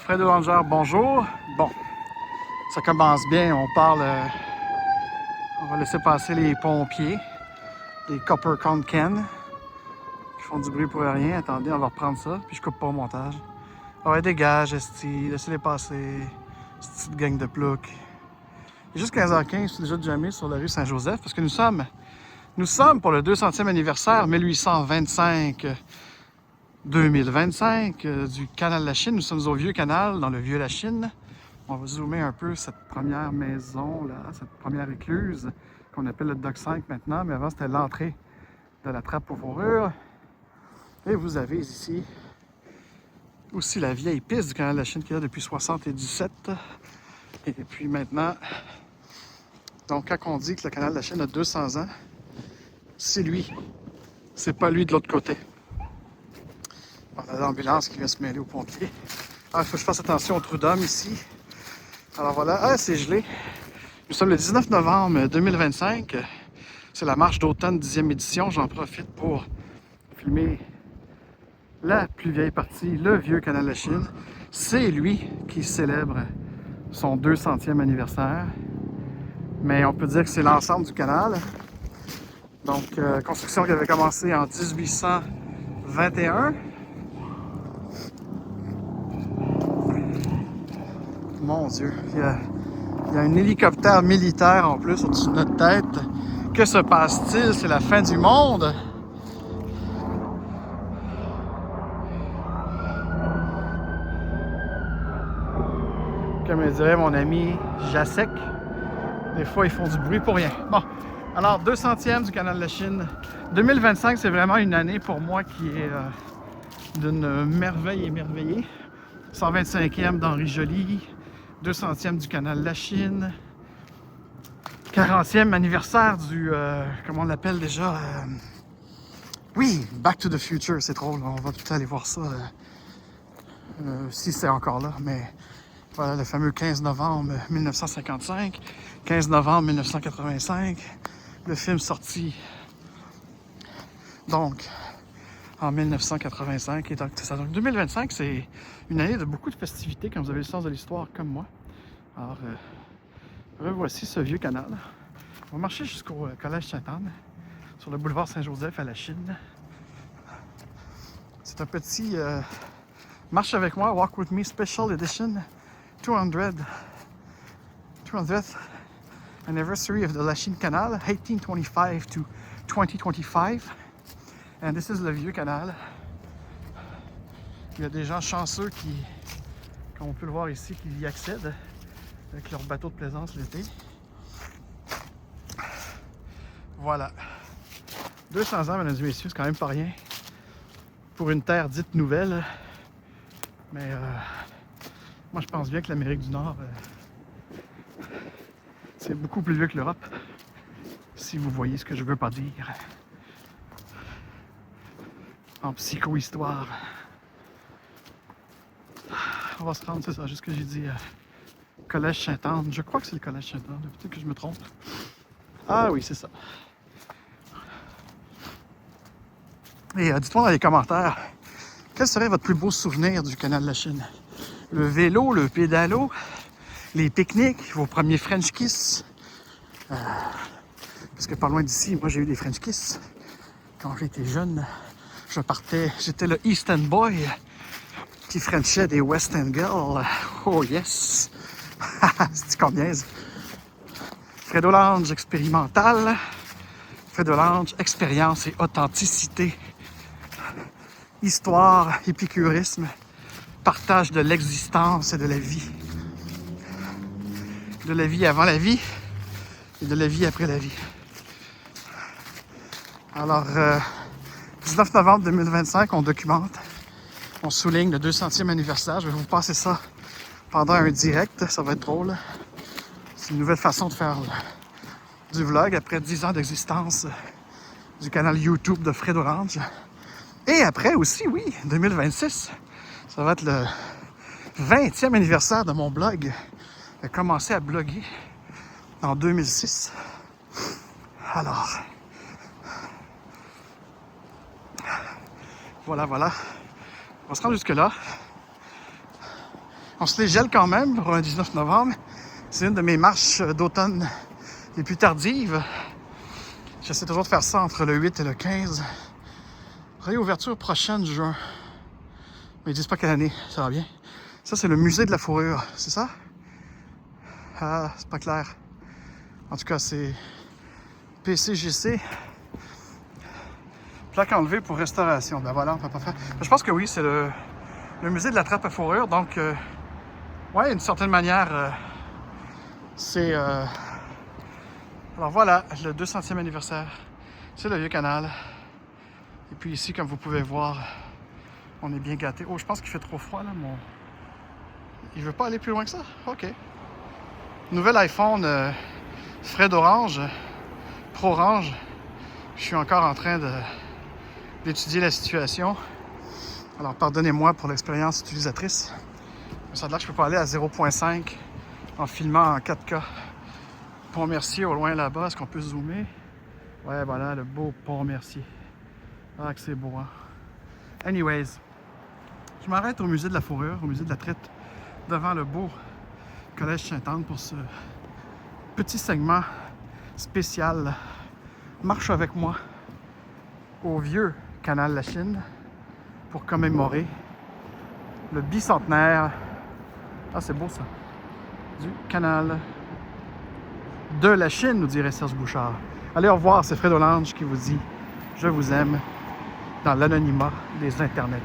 Fredo Langer, bonjour. Bon, ça commence bien. On parle. On va laisser passer les pompiers, les Copper Count Ken, qui font du bruit pour rien. Attendez, on va reprendre ça, puis je coupe pas au montage. Ah ouais, dégage, esti, laissez-les passer. Cette petite gang de ploucs. Il est juste 15h15, je suis déjà jamais sur la rue Saint-Joseph, parce que nous sommes pour le 200e anniversaire 1825-2025 du canal de la Chine. Nous sommes au Vieux Canal, dans le Vieux-la-Chine. On va zoomer un peu cette première maison, là, cette première écluse, qu'on appelle le Dock 5 maintenant, mais avant c'était l'entrée de la trappe aux fourrures. Et vous avez ici aussi la vieille piste du canal de la Chine qui est là depuis 77. Et puis maintenant, donc quand on dit que le canal de la Chine a 200 ans, c'est lui. C'est pas lui de l'autre côté. On a l'ambulance qui vient se mêler aux pompiers. Ah, il faut que je fasse attention au trou d'homme ici. Alors voilà, ah, c'est gelé. Nous sommes le 19 novembre 2025. C'est la marche d'automne 10e édition. J'en profite pour filmer la plus vieille partie, le vieux canal de la Chine. C'est lui qui célèbre son 200e anniversaire. Mais on peut dire que c'est l'ensemble du canal. Donc, construction qui avait commencé en 1821. Mon Dieu, il y a un hélicoptère militaire en plus au-dessus de notre tête. Que se passe-t-il? C'est la fin du monde? Comme me dirait mon ami Jacek, des fois ils font du bruit pour rien. Bon, alors 200e du canal de la Chine. 2025, c'est vraiment une année pour moi qui est d'une merveille émerveillée. 125e d'Henri Joly, 200e du canal de la Chine, 40e anniversaire du, comment on l'appelle déjà? Oui, Back to the Future, c'est drôle, on va tout aller voir ça si c'est encore là, mais voilà le fameux 15 novembre 1955, 15 novembre 1985, le film sorti donc en 1985 et donc c'est ça. Donc 2025, c'est une année de beaucoup de festivités quand vous avez le sens de l'histoire comme moi. Alors, revoici ce vieux canal. On va marcher jusqu'au collège Sainte-Anne, sur le boulevard Saint-Joseph à la Chine. C'est un petit marche avec moi, Walk with Me Special Edition 200th anniversary of the Lachine Canal, 1825 to 2025. And this is le vieux canal. Il y a des gens chanceux qui, comme on peut le voir ici, qui y accèdent avec leur bateau de plaisance l'été. Voilà. 200 ans, mesdames et messieurs, c'est quand même pas rien pour une terre dite nouvelle. Mais moi, je pense bien que l'Amérique du Nord, c'est beaucoup plus vieux que l'Europe, si vous voyez ce que je veux pas dire. En psychohistoire. On va se rendre, c'est ça, juste ce que j'ai dit, Collège Sainte-Anne. Je crois que c'est le Collège Sainte-Anne, peut-être que je me trompe. Ah oui, c'est ça. Et dites-moi dans les commentaires, quel serait votre plus beau souvenir du canal de la Chine? Le vélo, le pédalo, les pique-niques, vos premiers French kiss. Parce que pas loin d'ici, moi j'ai eu des French kiss. Quand j'étais jeune, j'étais le Eastern Boy qui frenchait des Western Girls. Oh yes! C'est combien? Fredo Langer expérimental. Fredo Langer, expérience et authenticité. Histoire, épicurisme, partage de l'existence et de la vie. De la vie avant la vie et de la vie après la vie. Alors, 19 novembre 2025, on documente, on souligne le 200e anniversaire. Je vais vous passer ça pendant un direct, ça va être drôle. C'est une nouvelle façon de faire du vlog après 10 ans d'existence du canal YouTube de Fredo Langer. Et après aussi, oui, 2026, ça va être le 20e anniversaire de mon blog. J'ai commencé à bloguer en 2006. Alors, voilà. On va se rendre jusque-là. On se les gèle quand même pour un 19 novembre. C'est une de mes marches d'automne les plus tardives. J'essaie toujours de faire ça entre le 8 et le 15. Réouverture prochaine juin. Mais ils disent pas quelle année, ça va bien. Ça, c'est le musée de la fourrure, c'est ça? Ah, c'est pas clair. En tout cas, c'est PCJC. Plaque enlevée pour restauration. Ben voilà, on peut pas faire. Je pense que oui, c'est le musée de la trappe à fourrure. Donc, ouais, d'une certaine manière, c'est... Alors voilà, le 200e anniversaire. C'est le Vieux-Canal. Et puis ici, comme vous pouvez voir, on est bien gâtés. Oh, je pense qu'il fait trop froid, là, mon... Il veut pas aller plus loin que ça? OK. Nouvel iPhone frais d'orange, Pro Orange. Je suis encore en train d'étudier la situation. Alors, pardonnez-moi pour l'expérience utilisatrice. Ça a l'air que je peux pas aller à 0.5 en filmant en 4K. Pont Mercier au loin là-bas, est-ce qu'on peut zoomer? Ouais, voilà, le beau Pont Mercier. Ah, que c'est beau, hein? Anyways, je m'arrête au musée de la fourrure, au musée de la traite, devant le beau Collège Sainte-Anne pour ce petit segment spécial. Marche avec moi au vieux canal La Chine pour commémorer le bicentenaire. Ah, c'est beau ça! Du canal de la Chine, nous dirait Serge Bouchard. Allez, au revoir, c'est Fred Olange qui vous dit « Je vous aime » dans l'anonymat des internets.